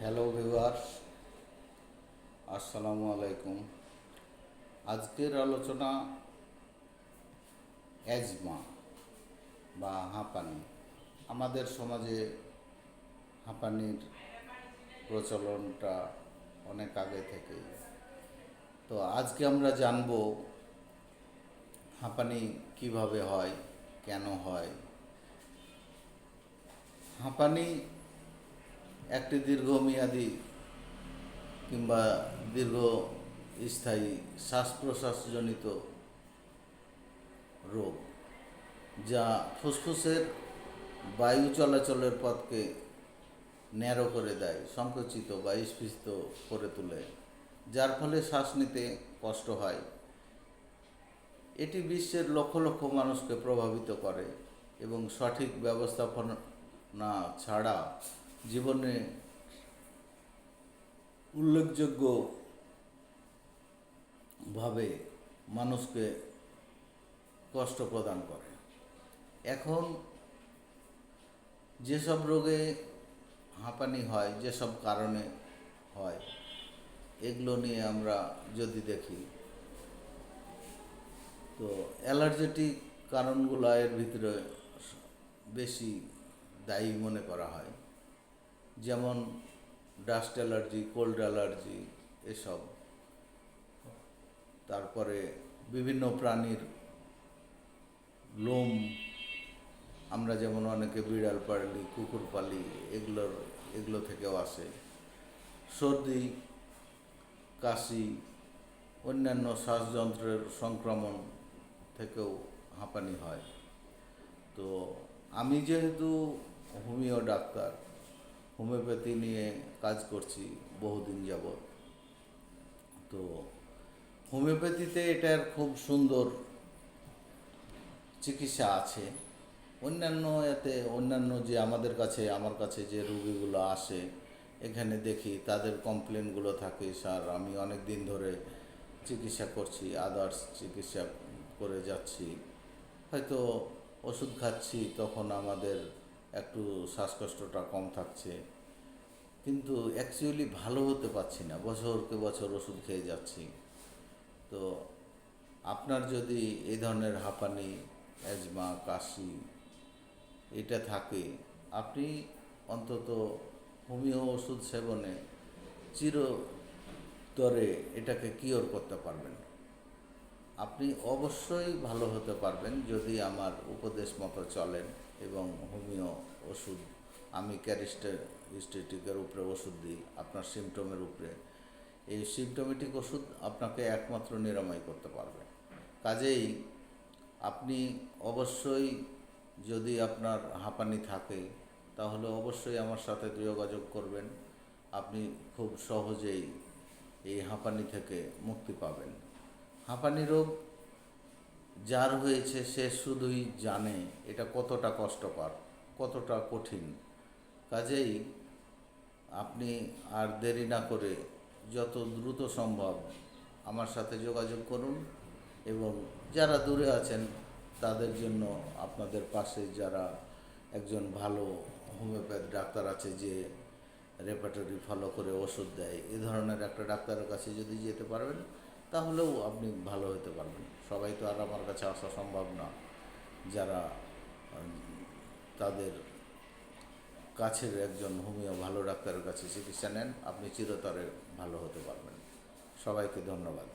Hello viewers, আসসালামু আলাইকুম। আজকের আলোচনা অ্যাজমা বা হাঁপানি। আমাদের সমাজে হাঁপানির প্রচলনটা অনেক আগে থেকেই। তো আজকে আমরা জানব হাঁপানি কিভাবে হয়, কেন হয়। হাঁপানি একটি দীর্ঘমেয়াদী কিংবা দীর্ঘস্থায়ী শ্বাস প্রশ্বাসজনিত রোগ, যা ফুসফুসের বায়ু চলাচলের পথকে ন্যারো করে দেয়, সংকুচিত বা স্ফীত করে তোলে, যার ফলে শ্বাস নিতে কষ্ট হয়। এটি বিশ্বের লক্ষ লক্ষ মানুষকে প্রভাবিত করে এবং সঠিক ব্যবস্থাপনা ছাড়া জীবনে উল্লেখযোগ্যভাবে মানুষকে কষ্ট প্রদান করে। এখন যেসব রোগে হাঁপানি হয়, যেসব কারণে হয়, এগুলো নিয়ে আমরা যদি দেখি, তো অ্যালার্জেটিক কারণগুলো এর ভিতরে বেশি দায়ী মনে করা হয়, যেমন ডাস্ট অ্যালার্জি, কোল্ড অ্যালার্জি, এসব। তারপরে বিভিন্ন প্রাণীর লোম, আমরা যেমন অনেকে বিড়াল পালি, কুকুর পালি, এগুলো থেকেও আসে। সর্দি, কাশি, অন্যান্য শ্বাসযন্ত্রের সংক্রমণ থেকেও হাঁপানি হয়। তো আমি যেহেতু হোমিও ডাক্তার, হোমিওপ্যাথি নিয়ে কাজ করছি বহুদিন যাবৎ, তো হোমিওপ্যাথিতে এটার খুব সুন্দর চিকিৎসা আছে। অন্যান্য যে আমার কাছে যে রোগীগুলো আসে, এখানে দেখি তাদের কমপ্লেনগুলো থাকে, স্যার আমি অনেক দিন ধরে চিকিৎসা করছি, আদার্স চিকিৎসা করে যাচ্ছি, হয়তো ওষুধ খাচ্ছি, তখন আমাদের একটু শ্বাসকষ্টটা কম থাকছে, কিন্তু অ্যাকচুয়ালি ভালো হতে পারছি না, বছরকে বছর ওষুধ খেয়ে যাচ্ছি। তো আপনার যদি এই ধরনের হাঁপানি, অ্যাজমা, কাশি এটা থাকে, আপনি অন্তত হোমিও ওষুধ সেবনে চিরতরে এটাকে কিওর করতে পারবেন। আপনি অবশ্যই ভালো হতে পারবেন যদি আমার উপদেশ মতো চলেন এবং হোমিও ওষুধ, আমি ক্যারিস্টেটিকের উপরে ওষুধ দিই আপনার সিমটমের উপরে। এই সিমটোমেটিক ওষুধ আপনাকে একমাত্র নিরাময় করতে পারবে। কাজেই আপনি অবশ্যই, যদি আপনার হাঁপানি থাকে, তাহলে অবশ্যই আমার সাথে যোগাযোগ করবেন। আপনি খুব সহজেই এই হাঁপানি থেকে মুক্তি পাবেন। হাঁপানি রোগ যার হয়েছে সে শুধুই জানে এটা কতটা কষ্টকর, কতটা কঠিন। কাজেই আপনি আর দেরি না করে যত দ্রুত সম্ভব আমার সাথে যোগাযোগ করুন, এবং যারা দূরে আছেন তাদের জন্য আপনাদের পাশে যারা একজন ভালো হোমিওপ্যাথ ডাক্তার আছে, যে রেপার্টরি ফলো করে ওষুধ দেয়, এ ধরনের একটা ডাক্তারের কাছে যদি যেতে পারবেন, তাহলেও আপনি ভালো হতে পারবেন। সবাই তো আর আমার কাছে আসা সম্ভব না। যারা তাদের কাছের একজন হোমিও ভালো ডাক্তারের কাছে চিকিৎসা নেন, আপনি চিরতরে ভালো হতে পারবেন। সবাইকে ধন্যবাদ।